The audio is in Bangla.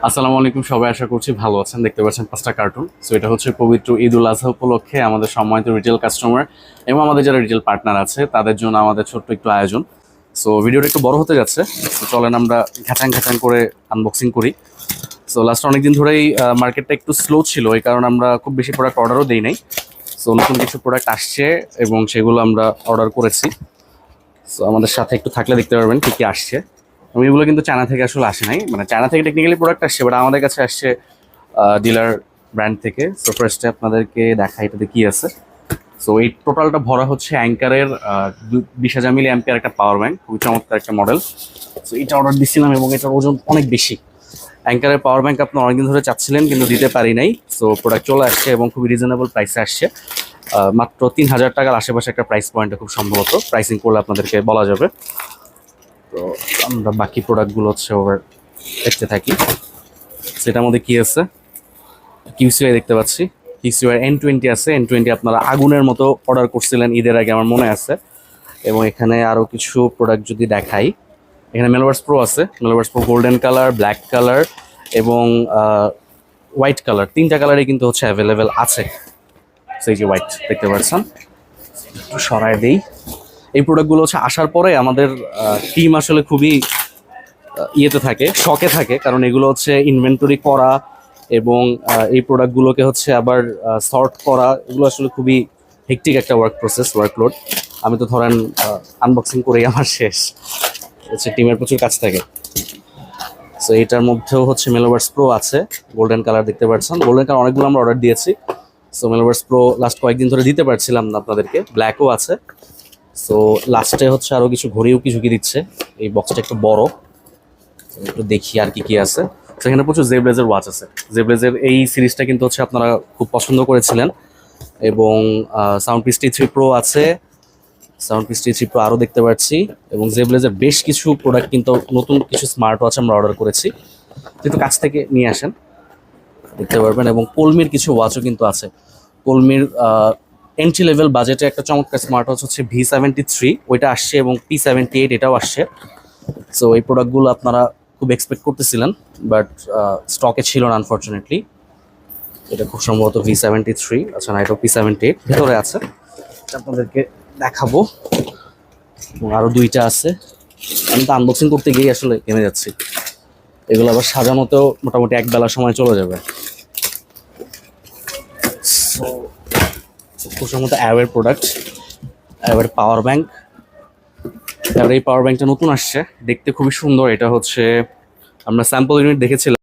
আসসালামু আলাইকুম, সবাই আশা করছি ভালো আছেন। দেখতে পাচ্ছেন 5টা কার্টুন। সো এটা হচ্ছে পবিত্র ঈদ উল আজহা উপলক্ষে আমাদের সম্মানিত রিটেল কাস্টমার এবং আমাদের যারা রিটেল পার্টনার আছে তাদের জন্য আমাদের ছোট্ট একটু আয়োজন। সো ভিডিওটা একটু বড় হতে যাচ্ছে, তো চলেন আমরা ঘ্যাচাং ঘ্যাচাং করে আনবক্সিং করি। সো লাস্ট অনেকদিন ধরেই মার্কেটটা একটু স্লো ছিল, এই কারণে আমরা খুব বেশি প্রোডাক্ট অর্ডারও দিই নাই। সো নতুন কিছু প্রোডাক্ট আসছে এবং সেগুলো আমরা অর্ডার করেছি। সো আমাদের সাথে একটু থাকলে দেখতে পারবেন কী কী আসছে। এবং এগুলো কিন্তু চায়না থেকে আসলে আসে নাই, মানে চায়না থেকে টেকনিক্যালি প্রোডাক্ট আসছে, বাট আমাদের কাছে আসছে ডিলার ব্র্যান্ড থেকে। সো ফার্স্টে আপনাদেরকে দেখাই এটাতে কি আছে। সো এই টোটালটা ভরা হচ্ছে অ্যাঙ্কারের 20,000 মিলি অ্যাম্পিয়ার একটা পাওয়ার ব্যাংক, খুবই চমৎকার একটা মডেল। সো এটা অর্ডার দিচ্ছিলাম এবং এটার ওজন অনেক বেশি। অ্যাঙ্কারের পাওয়ার ব্যাংক আপনি অনেকদিন ধরে চাচ্ছিলেন কিন্তু দিতে পারি নাই। সো প্রোডাক্ট চলে আসছে এবং খুবই রিজনেবল প্রাইসে আসছে। মাত্র 3,000 টাকার আশেপাশে একটা প্রাইস পয়েন্টে, খুব সম্ভবত প্রাইসিং করলে আপনাদেরকে বলা যাবে। তো আমরা বাকি প্রোডাক্টগুলো হচ্ছে ওভার দেখতে থাকি। সেটার মধ্যে কি আছে, কিউসিআই দেখতে পাচ্ছি। কিউসিআই N20 আছে। N20 আপনারা আগুনের মতো অর্ডার করছিলেন ঈদের আগে, আমার মনে আছে। এবং এখানে আরও কিছু প্রোডাক্ট যদি দেখাই, এখানে মেলোভার্স প্রো আছে। Meloverse pro golden colour, black colour এবং হোয়াইট কালার, 3টা কালারই কিন্তু হচ্ছে অ্যাভেলেবেল আছে। সেই যে হোয়াইট দেখতে পাচ্ছেন, একটু সরায় দেই। এই প্রোডাক্টগুলো হচ্ছে আসার পরে আমাদের টিম আসলে খুবই ইয়েতে থাকে, শখে থাকে, কারণ এগুলো হচ্ছে ইনভেন্টরি করা এবং এই প্রোডাক্টগুলোকে হচ্ছে আবার সর্ট করা, এগুলো আসলে খুবই হেক্টিক একটা ওয়ার্কলোড। আমি তো ধরেন আনবক্সিং করেই আমার শেষ, হচ্ছে টিমের প্রচুর কাজ থাকে। সো এইটার মধ্যেও হচ্ছে মেলোভার্স প্রো আছে, গোল্ডেন কালার দেখতে পাচ্ছেন। গোল্ডেন কালার অনেকগুলো আমরা অর্ডার দিয়েছি। সো মেলোভার্স প্রো লাস্ট কয়েকদিন ধরে দিতে পারছিলাম না আপনাদেরকে। ব্ল্যাকও আছে। সো লাস্টে হচ্ছে আরও কিছু ঘড়িও কি ঝুঁকি দিচ্ছে। এই বক্সটা একটু বড়, একটু দেখি আর কি কি আছে। সেখানে প্রচুর জেব্লেজের ওয়াচ আছে। জেব্লেজের এই সিরিজটা কিন্তু হচ্ছে আপনারা খুব পছন্দ করেছিলেন। এবং সাউন্ড পিস T3 প্রো আছে। সাউন্ড পিস T3 প্রো আরও দেখতে পাচ্ছি। এবং জেব্লেজের বেশ কিছু প্রোডাক্ট কিন্তু নতুন কিছু স্মার্ট ওয়াচ আমরা অর্ডার করেছি, কিন্তু কাছ থেকে নিয়ে আসেন দেখতে পারবেন। এবং কলমির কিছু ওয়াচও কিন্তু আছে। কলমির এন্ট্রি লেভেল বাজেটে একটা চমৎকার স্মার্ট ওয়াচ হচ্ছে V73, ওইটা আসছে, এবং P78 এটাও আসছে। সো এই প্রোডাক্টগুলো আপনারা খুব এক্সপেক্ট করতেছিলেন, বাট স্টকে ছিল না আনফর্চুনেটলি। এটা খুব সম্ভবত V73, আচ্ছা না, এটা P78 ভেতরে আছে, আপনাদেরকে দেখাবো। এবং আরও 2টা আছে। আমি তো আনবক্সিং করতে গিয়ে আসলে কিনে যাচ্ছি, এগুলো আবার সাজানোতেও মোটামুটি এক বেলা সময় চলে যাবে। সো খুব সম্ভবত অ্যাওয়ের প্রোডাক্ট, অ্যাওয়ের পাওয়ার ব্যাংক। এবার এই পাওয়ার ব্যাংকটা নতুন আসছে, দেখতে খুবই সুন্দর। এটা হচ্ছে আমরা স্যাম্পল ইউনিট দেখেছিলাম।